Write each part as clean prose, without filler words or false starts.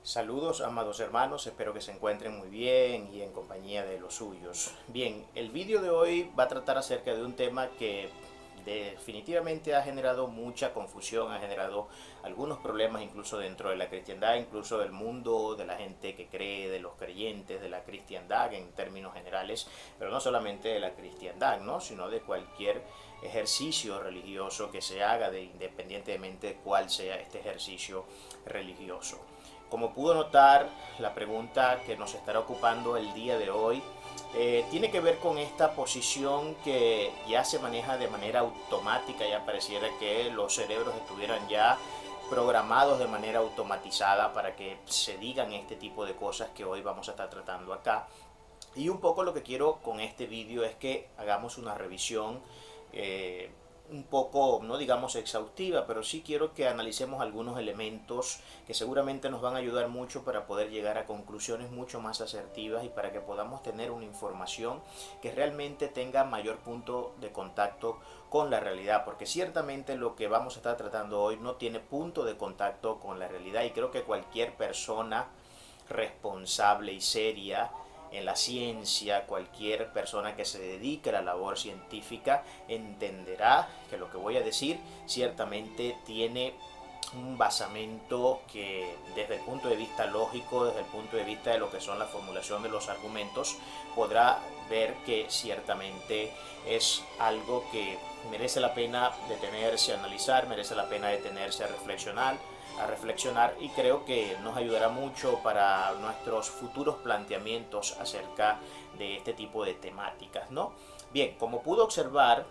Saludos, amados hermanos, espero que se encuentren muy bien y en compañía de los suyos. Bien, el vídeo de hoy va a tratar acerca de un tema que definitivamente ha generado mucha confusión, ha generado algunos problemas incluso dentro de la cristiandad, incluso del mundo, de la gente que cree, de los creyentes, de la cristiandad en términos generales, pero no solamente de la cristiandad, ¿no? Sino de cualquier ejercicio religioso que se haga, independientemente de cuál sea este ejercicio religioso. Como pudo notar, la pregunta que nos estará ocupando el día de hoy tiene que ver con esta posición que ya se maneja de manera automática, ya pareciera que los cerebros estuvieran ya programados de manera automatizada para que se digan este tipo de cosas que hoy vamos a estar tratando acá. Y un poco lo que quiero con este vídeo es que hagamos una revisión eh, un poco, no digamos exhaustiva, pero sí quiero que analicemos algunos elementos que seguramente nos van a ayudar mucho para poder llegar a conclusiones mucho más asertivas y para que podamos tener una información que realmente tenga mayor punto de contacto con la realidad, porque ciertamente lo que vamos a estar tratando hoy no tiene punto de contacto con la realidad y creo que cualquier persona responsable y seria en la ciencia, cualquier persona que se dedique a la labor científica entenderá que lo que voy a decir ciertamente tiene un basamento que desde el punto de vista lógico, desde el punto de vista de lo que son la formulación de los argumentos, podrá ver que ciertamente es algo que merece la pena detenerse a analizar, merece la pena detenerse a reflexionar y creo que nos ayudará mucho para nuestros futuros planteamientos acerca de este tipo de temáticas, ¿no? Bien, como pudo observar,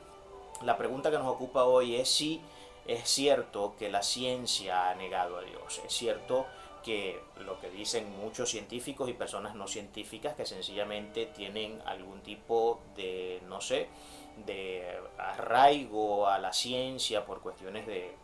la pregunta que nos ocupa hoy es si es cierto que la ciencia ha negado a Dios. Es cierto que lo que dicen muchos científicos y personas no científicas que sencillamente tienen algún tipo de, no sé, de arraigo a la ciencia por cuestiones de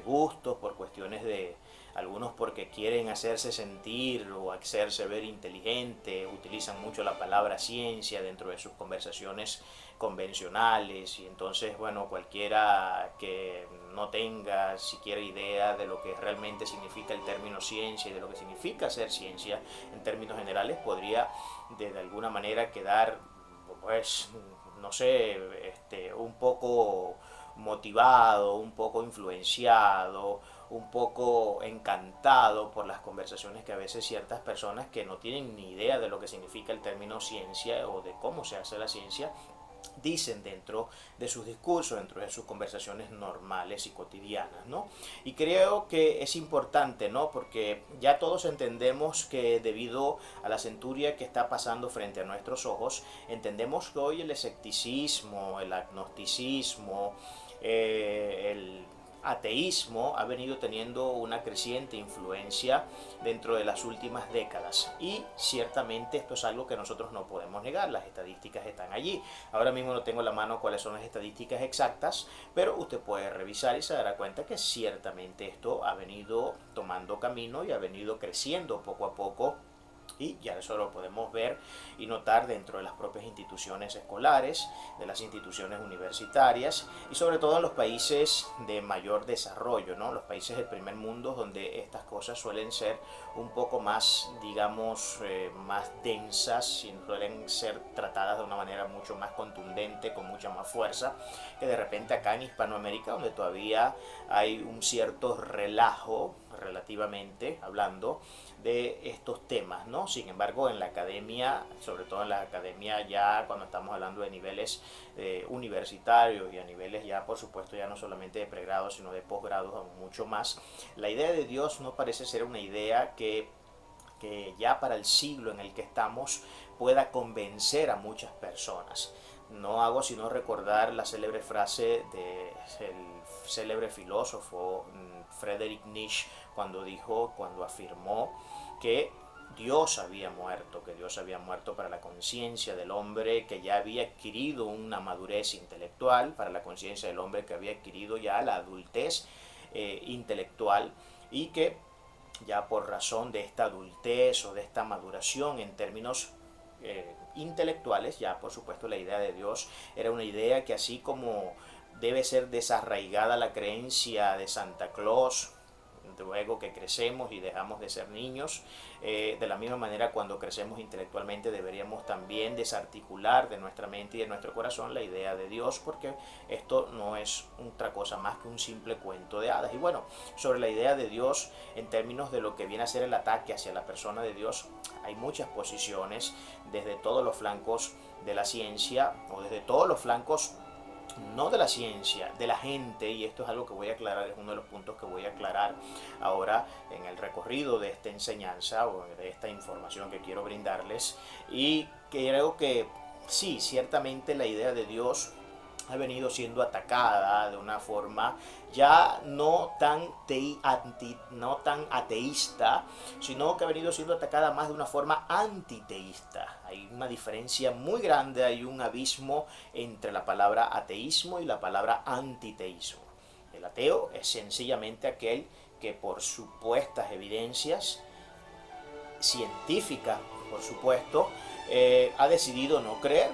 gustos, por cuestiones de algunos porque quieren hacerse sentir o hacerse ver inteligente, utilizan mucho la palabra ciencia dentro de sus conversaciones convencionales y entonces, bueno, cualquiera que no tenga siquiera idea de lo que realmente significa el término ciencia y de lo que significa ser ciencia en términos generales podría de alguna manera quedar, pues, no sé, un poco motivado, un poco influenciado, un poco encantado por las conversaciones que a veces ciertas personas que no tienen ni idea de lo que significa el término ciencia o de cómo se hace la ciencia dicen dentro de sus discursos, dentro de sus conversaciones normales y cotidianas, ¿no? Y creo que es importante, ¿no? Porque ya todos entendemos que debido a la centuria que está pasando frente a nuestros ojos, entendemos que hoy el escepticismo, el agnosticismo, el ateísmo ha venido teniendo una creciente influencia dentro de las últimas décadas y ciertamente esto es algo que nosotros no podemos negar, las estadísticas están allí. Ahora mismo no tengo en la mano cuáles son las estadísticas exactas, pero usted puede revisar y se dará cuenta que ciertamente esto ha venido tomando camino y ha venido creciendo poco a poco y ya eso lo podemos ver y notar dentro de las propias instituciones escolares, de las instituciones universitarias y sobre todo en los países de mayor desarrollo, ¿no? Los países del primer mundo donde estas cosas suelen ser un poco más, digamos, más densas y suelen ser tratadas de una manera mucho más contundente, con mucha más fuerza, que de repente acá en Hispanoamérica donde todavía hay un cierto relajo relativamente hablando de estos temas, ¿no? Sin embargo, en la academia, sobre todo en la academia ya cuando estamos hablando de niveles universitarios y a niveles ya, por supuesto, ya no solamente de pregrado, sino de posgrado, aún mucho más, la idea de Dios no parece ser una idea que ya para el siglo en el que estamos pueda convencer a muchas personas. No hago sino recordar la célebre frase del célebre filósofo Friedrich Nietzsche cuando afirmó que Dios había muerto, que Dios había muerto para la conciencia del hombre que ya había adquirido una madurez intelectual, para la conciencia del hombre que había adquirido ya la adultez intelectual y que ya por razón de esta adultez o de esta maduración en términos intelectuales, ya por supuesto la idea de Dios era una idea que así como debe ser desarraigada la creencia de Santa Claus, luego que crecemos y dejamos de ser niños. De la misma manera, cuando crecemos intelectualmente deberíamos también desarticular de nuestra mente y de nuestro corazón la idea de Dios, porque esto no es otra cosa más que un simple cuento de hadas. Y bueno, sobre la idea de Dios en términos de lo que viene a ser el ataque hacia la persona de Dios, hay muchas posiciones desde todos los flancos de la ciencia, o desde todos los flancos no de la ciencia, de la gente, y esto es algo que voy a aclarar, es uno de los puntos que voy a aclarar ahora en el recorrido de esta enseñanza o de esta información que quiero brindarles. Y creo que sí, ciertamente la idea de Dios ha venido siendo atacada de una forma ya no tan ateísta, sino que ha venido siendo atacada más de una forma antiteísta. Hay una diferencia muy grande, hay un abismo entre la palabra ateísmo y la palabra antiteísmo. El ateo es sencillamente aquel que por supuestas evidencias científicas, por supuesto, ha decidido no creer,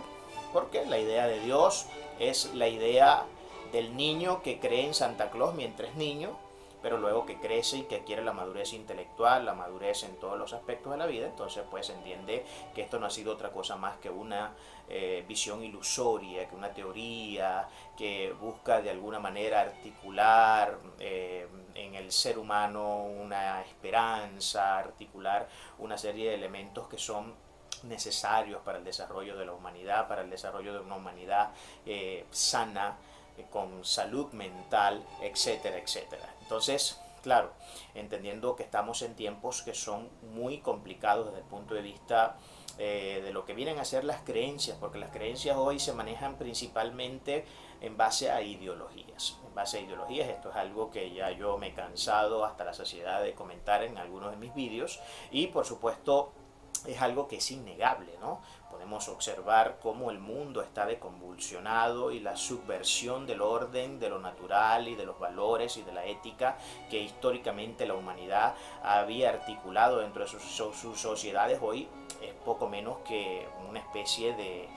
porque la idea de Dios es la idea del niño que cree en Santa Claus mientras es niño, pero luego que crece y que adquiere la madurez intelectual, la madurez en todos los aspectos de la vida, entonces pues entiende que esto no ha sido otra cosa más que una visión ilusoria, que una teoría que busca de alguna manera articular en el ser humano una esperanza, articular una serie de elementos que son necesarios para el desarrollo de la humanidad, para el desarrollo de una humanidad sana, con salud mental, etcétera, etcétera. Entonces, claro, entendiendo que estamos en tiempos que son muy complicados desde el punto de vista de lo que vienen a ser las creencias, porque las creencias hoy se manejan principalmente en base a ideologías. En base a ideologías, esto es algo que ya yo me he cansado hasta la saciedad de comentar en algunos de mis vídeos, y por supuesto es algo que es innegable, ¿no? Podemos observar cómo el mundo está deconvulsionado y la subversión del orden, de lo natural y de los valores y de la ética que históricamente la humanidad había articulado dentro de sus sociedades hoy es poco menos que una especie de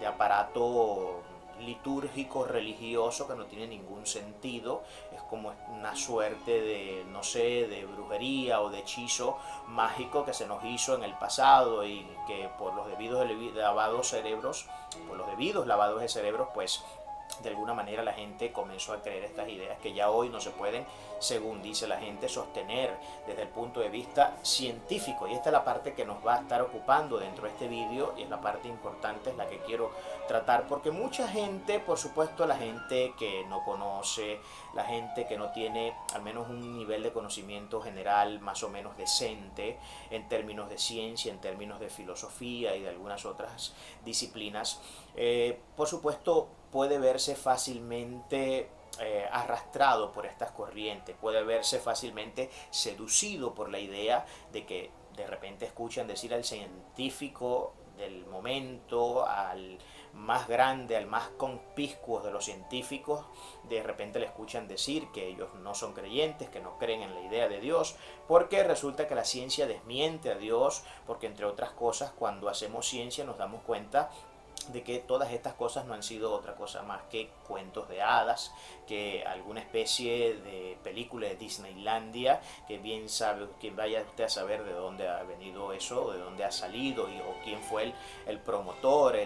aparato litúrgico, religioso, que no tiene ningún sentido. Es como una suerte de, no sé, de brujería o de hechizo mágico que se nos hizo en el pasado, y que por los debidos lavados cerebros, por los debidos lavados de cerebros, pues de alguna manera la gente comenzó a creer estas ideas que ya hoy no se pueden, según dice la gente, sostener desde el punto de vista científico. Y esta es la parte que nos va a estar ocupando dentro de este vídeo, y es la parte importante, es la que quiero tratar, porque mucha gente, por supuesto, la gente que no conoce, la gente que no tiene al menos un nivel de conocimiento general más o menos decente en términos de ciencia, en términos de filosofía y de algunas otras disciplinas, por supuesto puede verse fácilmente arrastrado por estas corrientes, puede verse fácilmente seducido por la idea de que de repente escuchan decir al científico del momento, al más grande, al más conspicuo de los científicos, de repente le escuchan decir que ellos no son creyentes, que no creen en la idea de Dios, porque resulta que la ciencia desmiente a Dios, porque entre otras cosas, cuando hacemos ciencia nos damos cuenta de que todas estas cosas no han sido otra cosa más que cuentos de hadas, que alguna especie de película de Disneylandia, que bien sabe, que vaya usted a saber de dónde ha venido eso, de dónde ha salido, o quién fue el promotor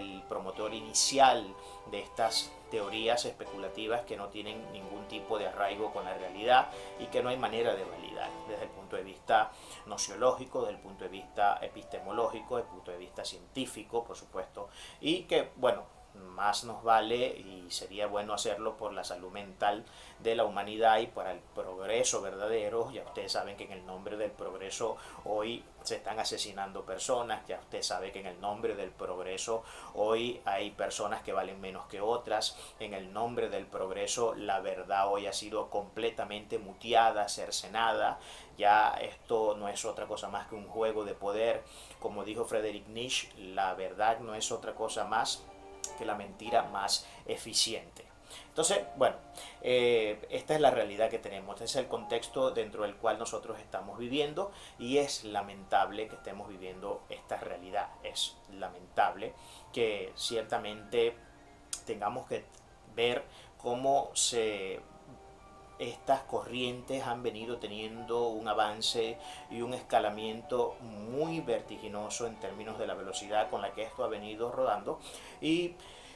inicial de estas teorías especulativas que no tienen ningún tipo de arraigo con la realidad y que no hay manera de validar desde el punto de vista nociológico, desde el punto de vista epistemológico, desde el punto de vista científico, por supuesto, y que, bueno, más nos vale y sería bueno hacerlo por la salud mental de la humanidad y para el progreso verdadero. Ya ustedes saben que en el nombre del progreso hoy se están asesinando personas, ya usted sabe que en el nombre del progreso hoy hay personas que valen menos que otras, en el nombre del progreso la verdad hoy ha sido completamente muteada, cercenada. Ya esto no es otra cosa más que un juego de poder. Como dijo Friedrich Nietzsche, la verdad no es otra cosa más que la mentira más eficiente. Entonces, bueno, esta es la realidad que tenemos, este es el contexto dentro del cual nosotros estamos viviendo, y es lamentable que estemos viviendo esta realidad. Es lamentable que ciertamente tengamos que ver cómo se estas corrientes han venido teniendo un avance y un escalamiento muy vertiginoso en términos de la velocidad con la que esto ha venido rodando. Y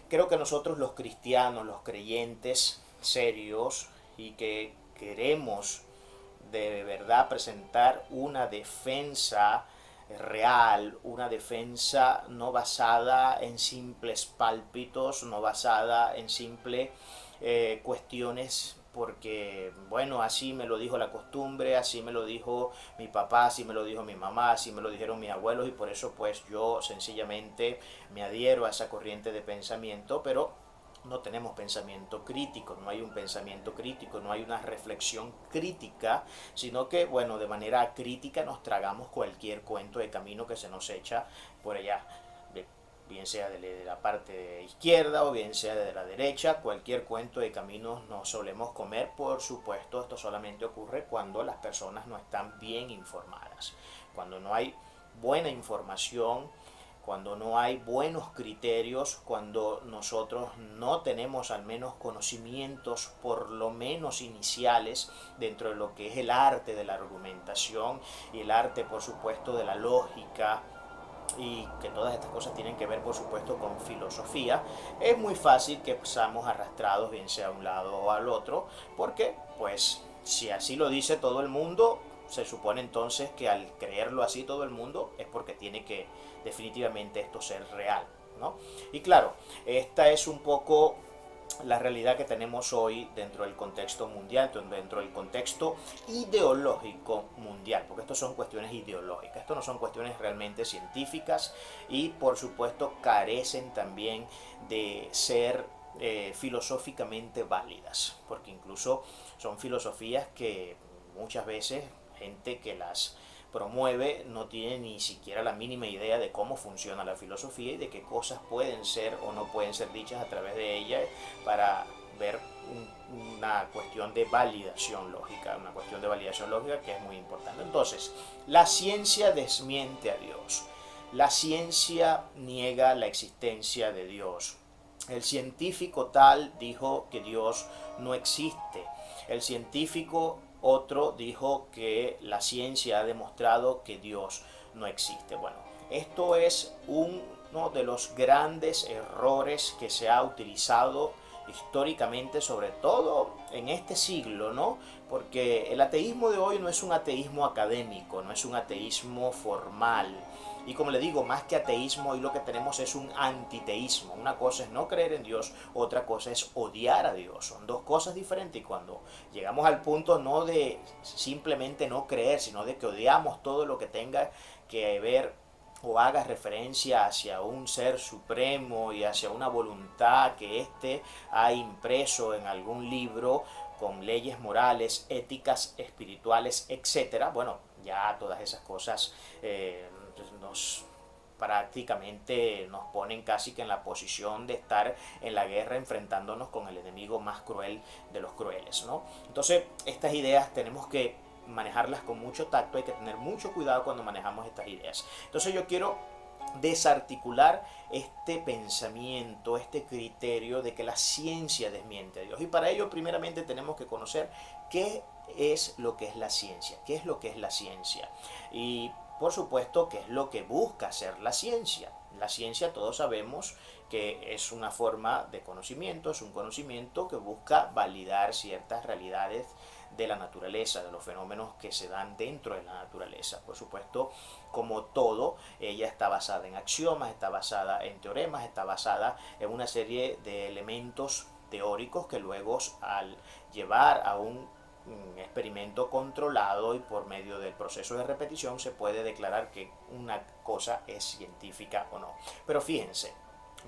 creo que nosotros los cristianos, los creyentes serios y que queremos de verdad presentar una defensa real, una defensa no basada en simples pálpitos, no basada en simples cuestiones porque, bueno, así me lo dijo la costumbre, así me lo dijo mi papá, así me lo dijo mi mamá, así me lo dijeron mis abuelos y por eso pues yo sencillamente me adhiero a esa corriente de pensamiento, pero no tenemos pensamiento crítico, no hay un pensamiento crítico, no hay una reflexión crítica, sino que, bueno, de manera crítica nos tragamos cualquier cuento de camino que se nos echa por allá, bien sea de la parte izquierda o bien sea de la derecha, cualquier cuento de caminos nos solemos comer. Por supuesto, esto solamente ocurre cuando las personas no están bien informadas, cuando no hay buena información, cuando no hay buenos criterios, cuando nosotros no tenemos al menos conocimientos por lo menos iniciales dentro de lo que es el arte de la argumentación y el arte por supuesto de la lógica, y que todas estas cosas tienen que ver por supuesto con filosofía, es muy fácil que seamos arrastrados bien sea a un lado o al otro, porque pues si así lo dice todo el mundo, se supone entonces que al creerlo así todo el mundo es porque tiene que definitivamente esto ser real, ¿no? Y claro, esta es un poco la realidad que tenemos hoy dentro del contexto mundial, dentro del contexto ideológico mundial, porque esto son cuestiones ideológicas, esto no son cuestiones realmente científicas y por supuesto carecen también de ser filosóficamente válidas, porque incluso son filosofías que muchas veces gente que las promueve no tiene ni siquiera la mínima idea de cómo funciona la filosofía y de qué cosas pueden ser o no pueden ser dichas a través de ella para ver una cuestión de validación lógica, que es muy importante. Entonces, la ciencia desmiente a Dios, la ciencia niega la existencia de Dios. El científico tal dijo que Dios no existe. El científico otro dijo que la ciencia ha demostrado que Dios no existe. Bueno, esto es uno de los grandes errores que se ha utilizado históricamente, sobre todo en este siglo, ¿no? Porque el ateísmo de hoy no es un ateísmo académico, no es un ateísmo formal. Y como le digo, más que ateísmo, hoy lo que tenemos es un antiteísmo. Una cosa es no creer en Dios, otra cosa es odiar a Dios. Son dos cosas diferentes y cuando llegamos al punto no de simplemente no creer, sino de que odiamos todo lo que tenga que ver o haga referencia hacia un ser supremo y hacia una voluntad que éste ha impreso en algún libro con leyes morales, éticas, espirituales, etcétera. Bueno, ya todas esas cosas nos prácticamente nos ponen casi que en la posición de estar en la guerra enfrentándonos con el enemigo más cruel de los crueles, ¿no? Entonces, estas ideas tenemos que manejarlas con mucho tacto, hay que tener mucho cuidado cuando manejamos estas ideas. Entonces yo quiero desarticular este pensamiento, este criterio de que la ciencia desmiente a Dios. Y para ello primeramente tenemos que conocer qué es lo que es la ciencia, qué es lo que es la ciencia. Y por supuesto, qué es lo que busca hacer la ciencia. La ciencia todos sabemos que es una forma de conocimiento, es un conocimiento que busca validar ciertas realidades de la naturaleza, de los fenómenos que se dan dentro de la naturaleza. Por supuesto, como todo, ella está basada en axiomas, está basada en teoremas, está basada en una serie de elementos teóricos que luego al llevar a un experimento controlado y por medio del proceso de repetición se puede declarar que una cosa es científica o no. Pero fíjense,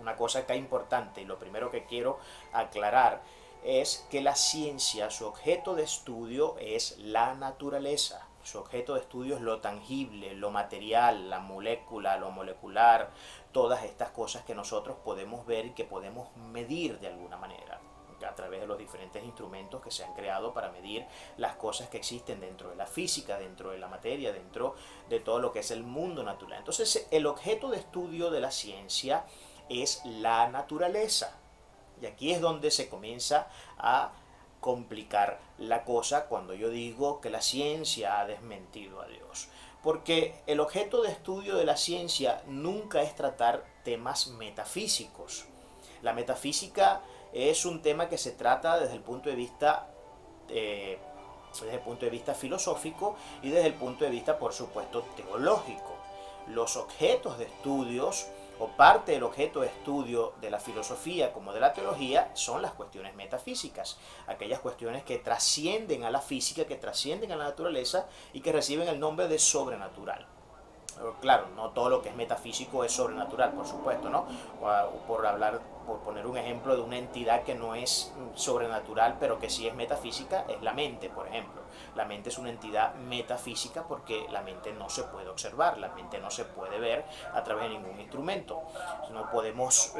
una cosa acá importante y lo primero que quiero aclarar es que la ciencia, su objeto de estudio es la naturaleza. Su objeto de estudio es lo tangible, lo material, la molécula, lo molecular, todas estas cosas que nosotros podemos ver y que podemos medir de alguna manera a través de los diferentes instrumentos que se han creado para medir las cosas que existen dentro de la física, dentro de la materia, dentro de todo lo que es el mundo natural. Entonces, el objeto de estudio de la ciencia es la naturaleza. Y aquí es donde se comienza a complicar la cosa cuando yo digo que la ciencia ha desmentido a Dios. Porque el objeto de estudio de la ciencia nunca es tratar temas metafísicos. La metafísica es un tema que se trata desde el punto de vista filosófico y desde el punto de vista, por supuesto, teológico. Los objetos de estudios o parte del objeto de estudio de la filosofía como de la teología son las cuestiones metafísicas, aquellas cuestiones que trascienden a la física, que trascienden a la naturaleza y que reciben el nombre de sobrenatural. Claro, no todo lo que es metafísico es sobrenatural, por supuesto, ¿no? Por poner un ejemplo de una entidad que no es sobrenatural, pero que sí es metafísica, es la mente, por ejemplo. La mente es una entidad metafísica porque la mente no se puede observar, la mente no se puede ver a través de ningún instrumento. No podemos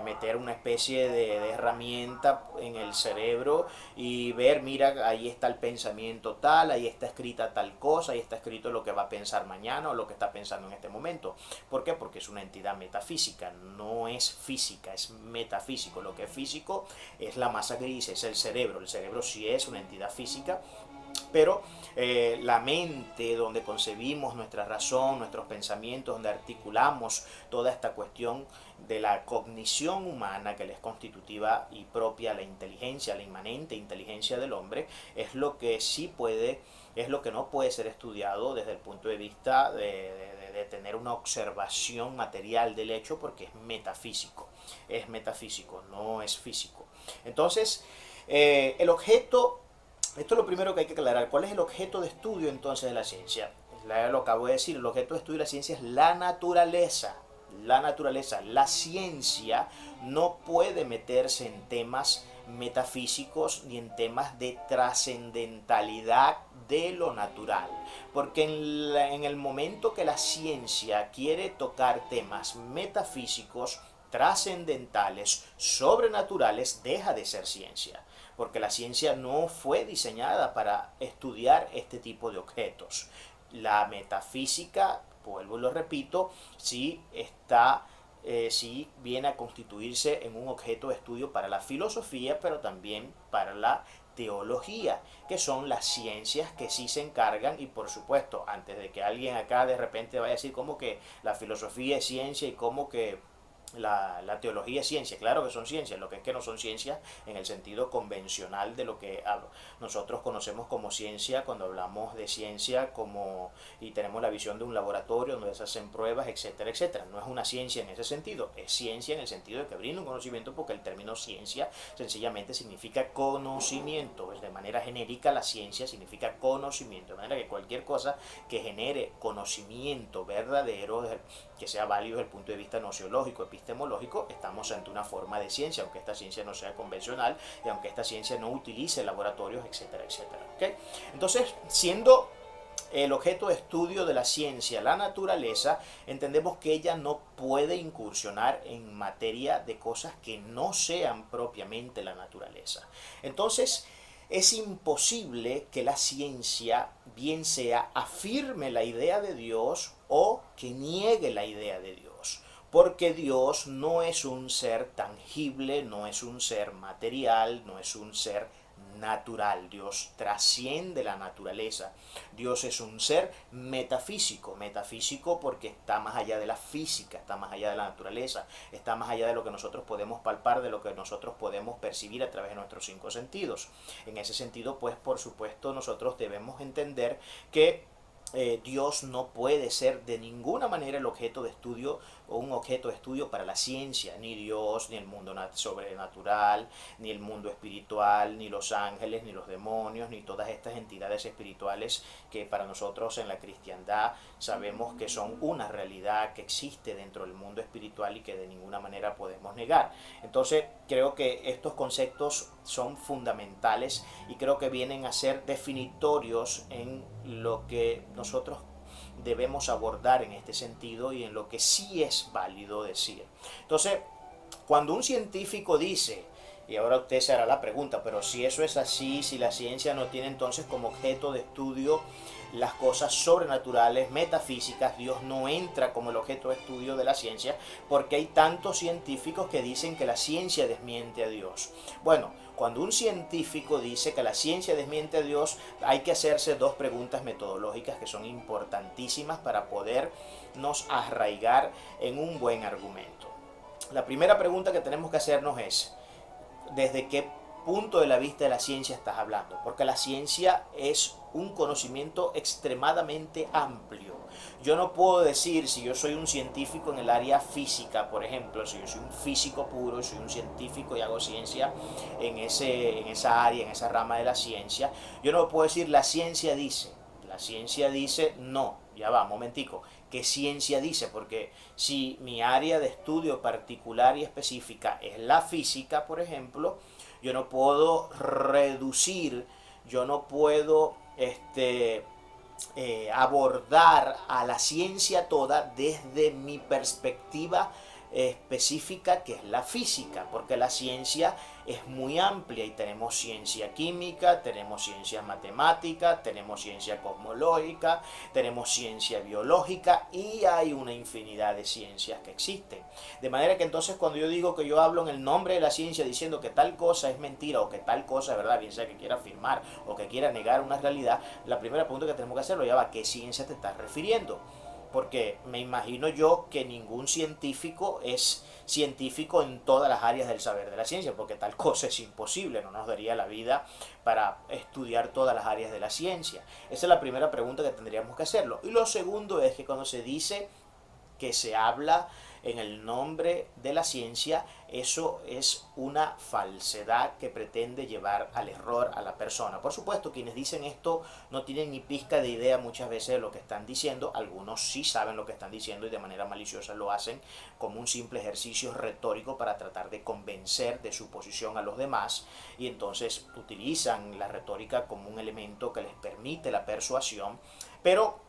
meter una especie de herramienta en el cerebro y ver, mira, ahí está el pensamiento tal, ahí está escrita tal cosa, ahí está escrito lo que va a pensar mañana o lo que está pensando en este momento. ¿Por qué? Porque es una entidad metafísica, no es física, es metafísico. Lo que es físico es la masa gris, es el cerebro. El cerebro sí es una entidad física, pero la mente, donde concebimos nuestra razón, nuestros pensamientos, donde articulamos toda esta cuestión de la cognición humana que le es constitutiva y propia a la inteligencia, la inmanente inteligencia del hombre, es lo que sí puede, es lo que no puede ser estudiado desde el punto de vista de tener una observación material del hecho, porque es metafísico, no es físico. Entonces, el objeto, esto es lo primero que hay que aclarar. ¿Cuál es el objeto de estudio entonces de la ciencia? Lo acabo de decir, el objeto de estudio de la ciencia es la naturaleza. La naturaleza, la ciencia no puede meterse en temas metafísicos ni en temas de trascendentalidad de lo natural, porque en el momento que la ciencia quiere tocar temas metafísicos, trascendentales, sobrenaturales, deja de ser ciencia, porque la ciencia no fue diseñada para estudiar este tipo de objetos. La metafísica, vuelvo y lo repito, sí viene a constituirse en un objeto de estudio para la filosofía, pero también para la teología, que son las ciencias que sí se encargan. Y por supuesto, antes de que alguien acá de repente vaya a decir como que la filosofía es ciencia y como que la teología es ciencia, claro que son ciencias, lo que es que no son ciencias en el sentido convencional de lo que nosotros conocemos como ciencia cuando hablamos de ciencia y tenemos la visión de un laboratorio donde se hacen pruebas, etcétera, etcétera. No es una ciencia en ese sentido, es ciencia en el sentido de que brinda un conocimiento, porque el término ciencia sencillamente significa conocimiento. De manera genérica, la ciencia significa conocimiento, de manera que cualquier cosa que genere conocimiento verdadero, que sea válido desde el punto de vista nociológico, epistemológico, estamos ante una forma de ciencia, aunque esta ciencia no sea convencional y aunque esta ciencia no utilice laboratorios, etcétera, etcétera. ¿Okay? Entonces, siendo el objeto de estudio de la ciencia la naturaleza, entendemos que ella no puede incursionar en materia de cosas que no sean propiamente la naturaleza. Entonces, es imposible que la ciencia bien sea afirme la idea de Dios o que niegue la idea de Dios, porque Dios no es un ser tangible, no es un ser material, no es un ser natural. Dios trasciende la naturaleza. Dios es un ser metafísico, metafísico porque está más allá de la física, está más allá de la naturaleza, está más allá de lo que nosotros podemos palpar, de lo que nosotros podemos percibir a través de nuestros 5 sentidos. En ese sentido, pues por supuesto nosotros debemos entender que Dios no puede ser de ninguna manera el objeto de estudio o un objeto de estudio para la ciencia, ni Dios, ni el mundo sobrenatural, ni el mundo espiritual, ni los ángeles, ni los demonios, ni todas estas entidades espirituales que para nosotros en la cristiandad sabemos que son una realidad que existe dentro del mundo espiritual y que de ninguna manera podemos negar. Entonces creo que estos conceptos son fundamentales y creo que vienen a ser definitorios en lo que nosotros debemos abordar en este sentido y en lo que sí es válido decir. Entonces, cuando un científico dice Y ahora usted se hará la pregunta, pero si eso es así, si la ciencia no tiene entonces como objeto de estudio las cosas sobrenaturales, metafísicas, Dios no entra como el objeto de estudio de la ciencia, porque hay tantos científicos que dicen que la ciencia desmiente a Dios. Bueno, cuando un científico dice que la ciencia desmiente a Dios, hay que hacerse dos preguntas metodológicas que son importantísimas para podernos arraigar en un buen argumento. La primera pregunta que tenemos que hacernos es, ¿desde qué punto de la vista de la ciencia estás hablando? Porque la ciencia es un conocimiento extremadamente amplio. Yo no puedo decir si yo soy un científico en el área física, por ejemplo, si yo soy un físico puro, soy un científico y hago ciencia en esa área, en esa rama de la ciencia, yo no puedo decir la ciencia dice. La ciencia dice no, ya va, momentico. ¿Qué ciencia dice? Porque si mi área de estudio particular y específica es la física, por ejemplo, yo no puedo reducir, yo no puedo abordar a la ciencia toda desde mi perspectiva específica, que es la física, porque la ciencia es muy amplia y tenemos ciencia química, tenemos ciencia matemática, tenemos ciencia cosmológica, tenemos ciencia biológica y hay una infinidad de ciencias que existen. De manera que entonces cuando yo digo que yo hablo en el nombre de la ciencia diciendo que tal cosa es mentira o que tal cosa es verdad, bien sea que quiera afirmar o que quiera negar una realidad, la primera pregunta que tenemos que hacerlo ya va, ¿a qué ciencia te estás refiriendo? Porque me imagino yo que ningún científico es científico en todas las áreas del saber de la ciencia, porque tal cosa es imposible, no nos daría la vida para estudiar todas las áreas de la ciencia. Esa es la primera pregunta que tendríamos que hacerlo. Y lo segundo es que cuando se dice que se habla en el nombre de la ciencia, eso es una falsedad que pretende llevar al error a la persona. Por supuesto, quienes dicen esto no tienen ni pizca de idea muchas veces de lo que están diciendo. Algunos sí saben lo que están diciendo y de manera maliciosa lo hacen como un simple ejercicio retórico para tratar de convencer de su posición a los demás, y entonces utilizan la retórica como un elemento que les permite la persuasión. Pero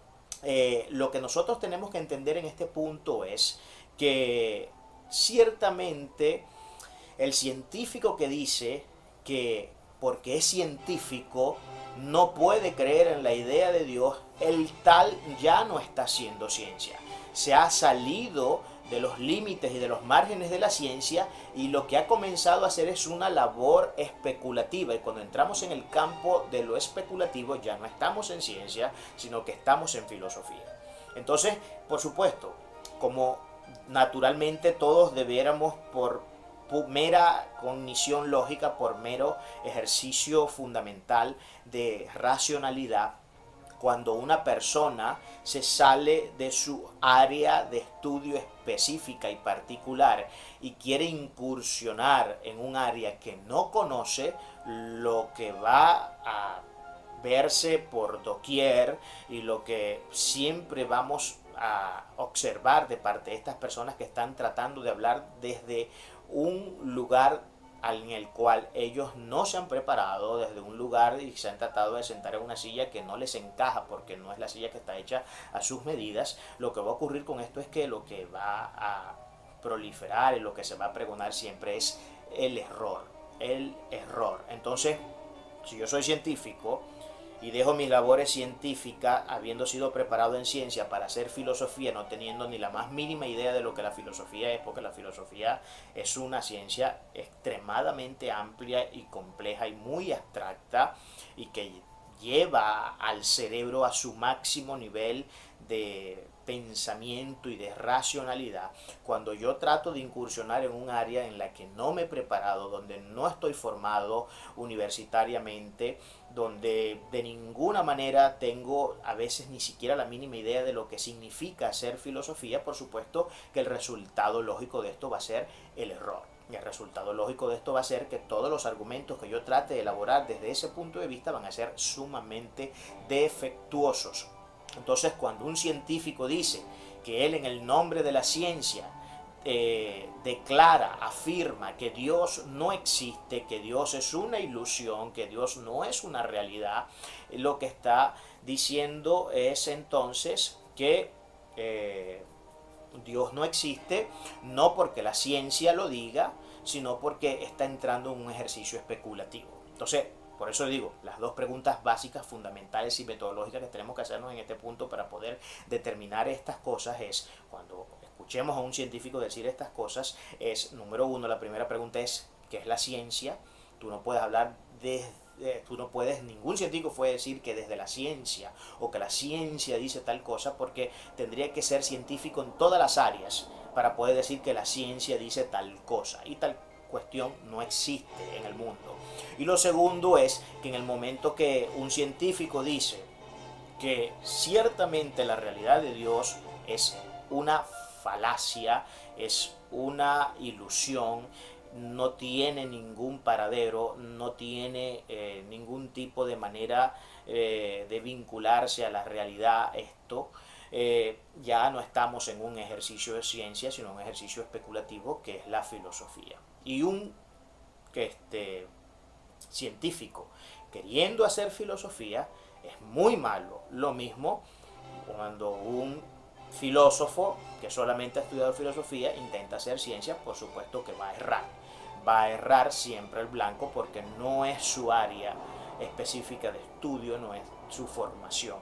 lo que nosotros tenemos que entender en este punto es que ciertamente el científico que dice que porque es científico no puede creer en la idea de Dios, el tal ya no está haciendo ciencia. Se ha salido de los límites y de los márgenes de la ciencia y lo que ha comenzado a hacer es una labor especulativa, y cuando entramos en el campo de lo especulativo ya no estamos en ciencia, sino que estamos en filosofía. Entonces, por supuesto, como naturalmente todos debiéramos por mera cognición lógica, por mero ejercicio fundamental de racionalidad, cuando una persona se sale de su área de estudio específica y particular y quiere incursionar en un área que no conoce, lo que va a verse por doquier y lo que siempre vamos a observar de parte de estas personas que están tratando de hablar desde un lugar en el cual ellos no se han preparado, desde un lugar y se han tratado de sentar en una silla que no les encaja porque no es la silla que está hecha a sus medidas. Lo que va a ocurrir con esto es que lo que va a proliferar y lo que se va a pregonar siempre es el error, el error. Entonces, si yo soy científico y dejo mis labores científicas habiendo sido preparado en ciencia para hacer filosofía, no teniendo ni la más mínima idea de lo que la filosofía es, porque la filosofía es una ciencia extremadamente amplia y compleja y muy abstracta, y que lleva al cerebro a su máximo nivel de pensamiento y de racionalidad. Cuando yo trato de incursionar en un área en la que no me he preparado, donde no estoy formado universitariamente, donde de ninguna manera tengo a veces ni siquiera la mínima idea de lo que significa hacer filosofía, por supuesto que el resultado lógico de esto va a ser el error. Y el resultado lógico de esto va a ser que todos los argumentos que yo trate de elaborar desde ese punto de vista van a ser sumamente defectuosos. Entonces, cuando un científico dice que él en el nombre de la ciencia declara, afirma que Dios no existe, que Dios es una ilusión, que Dios no es una realidad, lo que está diciendo es entonces que Dios no existe, no porque la ciencia lo diga, sino porque está entrando en un ejercicio especulativo. Entonces, por eso digo, las dos preguntas básicas, fundamentales y metodológicas que tenemos que hacernos en este punto para poder determinar estas cosas es, cuando escuchemos a un científico decir estas cosas, es, número uno, la primera pregunta es, ¿qué es la ciencia? Tú no puedes hablar ningún científico puede decir que desde la ciencia o que la ciencia dice tal cosa, porque tendría que ser científico en todas las áreas para poder decir que la ciencia dice tal cosa, y tal cuestión no existe en el mundo. Y lo segundo es que en el momento que un científico dice que ciertamente la realidad de Dios es una falacia, es una ilusión, no tiene ningún paradero, no tiene ningún tipo de manera de vincularse a la realidad, esto ya no estamos en un ejercicio de ciencia, sino un ejercicio especulativo que es la filosofía. Y un científico queriendo hacer filosofía es muy malo. Lo mismo cuando un filósofo que solamente ha estudiado filosofía intenta hacer ciencia, por supuesto que va a errar. Va a errar siempre el blanco porque no es su área específica de estudio, no es su formación.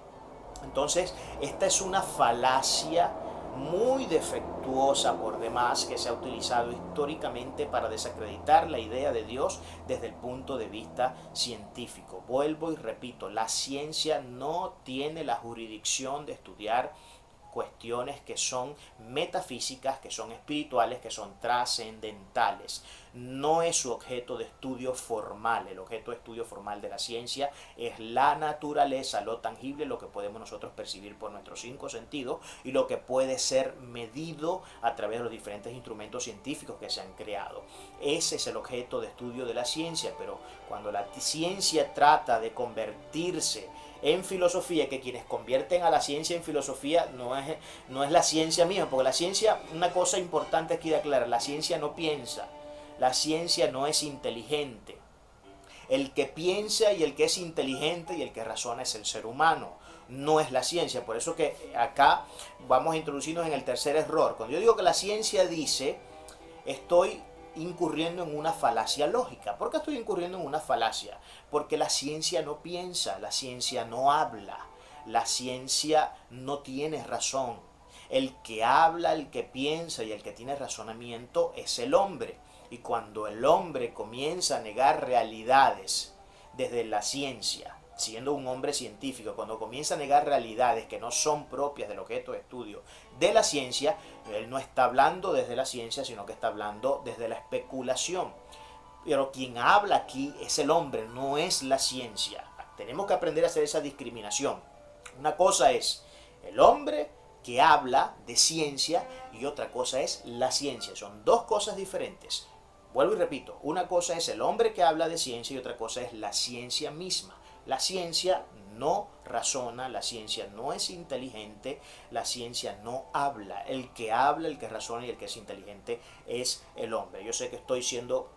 Entonces, esta es una falacia muy defectuosa por demás que se ha utilizado históricamente para desacreditar la idea de Dios desde el punto de vista científico. Vuelvo y repito, la ciencia no tiene la jurisdicción de estudiar cuestiones que son metafísicas, que son espirituales, que son trascendentales. No es su objeto de estudio formal. El objeto de estudio formal de la ciencia es la naturaleza, lo tangible, lo que podemos nosotros percibir por nuestros cinco sentidos y lo que puede ser medido a través de los diferentes instrumentos científicos que se han creado. Ese es el objeto de estudio de la ciencia, pero cuando la ciencia trata de convertirse en filosofía, que quienes convierten a la ciencia en filosofía no es la ciencia misma, porque la ciencia, una cosa importante aquí de aclarar, la ciencia no piensa, la ciencia no es inteligente. El que piensa y el que es inteligente y el que razona es el ser humano, no es la ciencia. Por eso que acá vamos a introducirnos en el tercer error. Cuando yo digo que la ciencia dice, estoy incurriendo en una falacia lógica. ¿Por qué estoy incurriendo en una falacia? Porque la ciencia no piensa, la ciencia no habla, la ciencia no tiene razón. El que habla, el que piensa y el que tiene razonamiento es el hombre. Y cuando el hombre comienza a negar realidades desde la ciencia, siendo un hombre científico, cuando comienza a negar realidades que no son propias del objeto de estudio de la ciencia, él no está hablando desde la ciencia, sino que está hablando desde la especulación. Pero quien habla aquí es el hombre, no es la ciencia. Tenemos que aprender a hacer esa discriminación. Una cosa es el hombre que habla de ciencia y otra cosa es la ciencia. Son dos cosas diferentes. Vuelvo y repito, una cosa es el hombre que habla de ciencia y otra cosa es la ciencia misma. La ciencia no razona, la ciencia no es inteligente, la ciencia no habla. El que habla, el que razona y el que es inteligente es el hombre. Yo sé que estoy siendo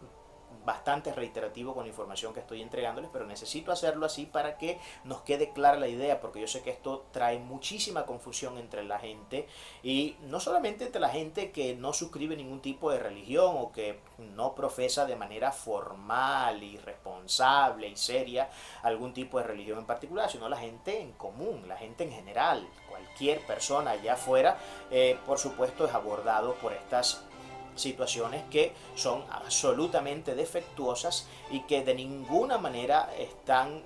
bastante reiterativo con la información que estoy entregándoles, pero necesito hacerlo así para que nos quede clara la idea, porque yo sé que esto trae muchísima confusión entre la gente, y no solamente entre la gente que no suscribe ningún tipo de religión o que no profesa de manera formal y responsable y seria algún tipo de religión en particular, sino la gente en común, la gente en general, cualquier persona allá afuera, por supuesto es abordado por estas situaciones que son absolutamente defectuosas y que de ninguna manera están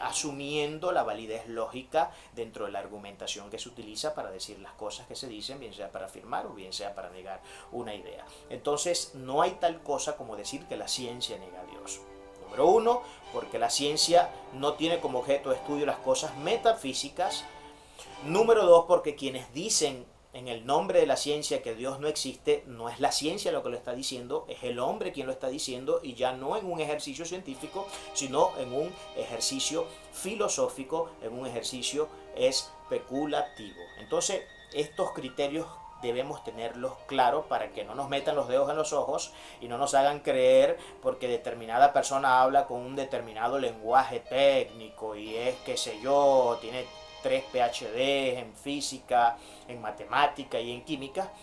asumiendo la validez lógica dentro de la argumentación que se utiliza para decir las cosas que se dicen, bien sea para afirmar o bien sea para negar una idea. Entonces no hay tal cosa como decir que la ciencia niega a Dios. Número uno, porque la ciencia no tiene como objeto de estudio las cosas metafísicas. Número dos, porque quienes dicen en el nombre de la ciencia que Dios no existe, no es la ciencia lo que lo está diciendo, es el hombre quien lo está diciendo, y ya no en un ejercicio científico, sino en un ejercicio filosófico, en un ejercicio especulativo. Entonces, estos criterios debemos tenerlos claros para que no nos metan los dedos en los ojos y no nos hagan creer porque determinada persona habla con un determinado lenguaje técnico y es, qué sé yo, tiene 3 PhDs en física, en matemática y en química,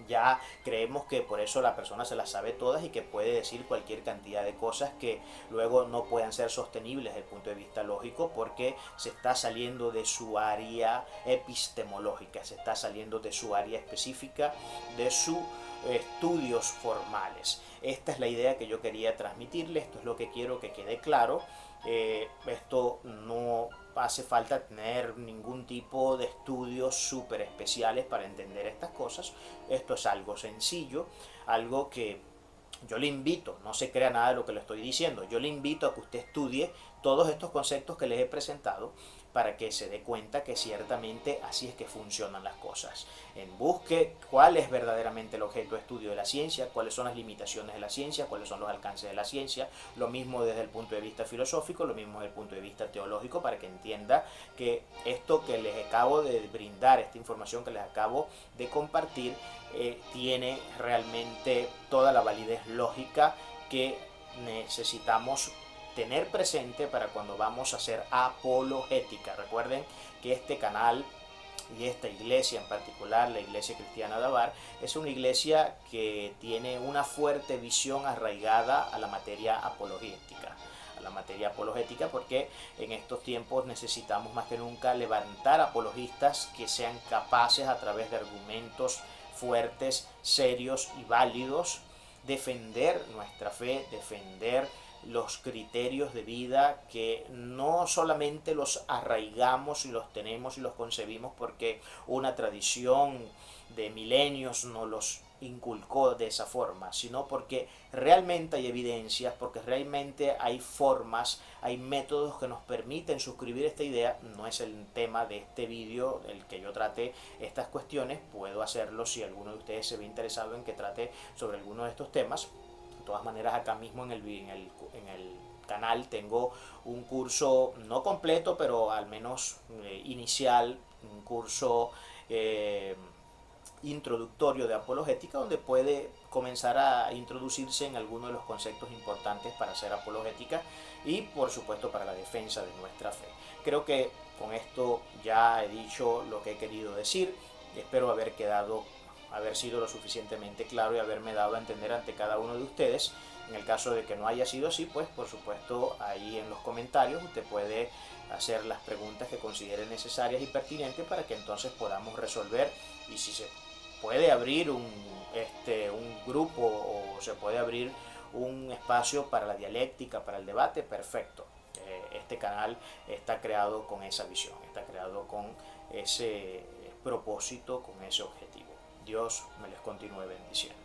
Ya creemos que por eso la persona se las sabe todas y que puede decir cualquier cantidad de cosas que luego no puedan ser sostenibles desde el punto de vista lógico, porque se está saliendo de su área epistemológica, se está saliendo de su área específica, de sus estudios formales. Esta es la idea que yo quería transmitirle, esto es lo que quiero que quede claro. Esto no hace falta tener ningún tipo de estudios súper especiales para entender estas cosas. Esto es algo sencillo, algo que yo le invito, no se crea nada de lo que le estoy diciendo, yo le invito a que usted estudie todos estos conceptos que les he presentado para que se dé cuenta que ciertamente así es que funcionan las cosas. Busque cuál es verdaderamente el objeto de estudio de la ciencia, cuáles son las limitaciones de la ciencia, cuáles son los alcances de la ciencia, lo mismo desde el punto de vista filosófico, lo mismo desde el punto de vista teológico, para que entienda que esto que les acabo de brindar, esta información que les acabo de compartir, tiene realmente toda la validez lógica que necesitamos tener presente para cuando vamos a hacer apologética. Recuerden que este canal y esta iglesia en particular, la Iglesia Cristiana de Avar, es una iglesia que tiene una fuerte visión arraigada a la materia apologética. A la materia apologética, porque en estos tiempos necesitamos más que nunca levantar apologistas que sean capaces, a través de argumentos fuertes, serios y válidos, defender nuestra fe, defender los criterios de vida, que no solamente los arraigamos y los tenemos y los concebimos porque una tradición de milenios nos los inculcó de esa forma, sino porque realmente hay evidencias, porque realmente hay formas, hay métodos que nos permiten suscribir esta idea. No es el tema de este vídeo el que yo trate estas cuestiones, puedo hacerlo si alguno de ustedes se ve interesado en que trate sobre alguno de estos temas. De todas maneras, acá mismo en el canal tengo un curso no completo, pero al menos inicial, un curso introductorio de apologética, donde puede comenzar a introducirse en algunos de los conceptos importantes para hacer apologética y por supuesto para la defensa de nuestra fe. Creo que con esto ya he dicho lo que he querido decir. Espero haber sido lo suficientemente claro y haberme dado a entender ante cada uno de ustedes. En el caso de que no haya sido así, pues por supuesto ahí en los comentarios usted puede hacer las preguntas que considere necesarias y pertinentes para que entonces podamos resolver, y si se puede abrir un grupo o se puede abrir un espacio para la dialéctica, para el debate, perfecto. Este canal está creado con esa visión, está creado con ese propósito, con ese objetivo. Dios me les continúe bendiciendo.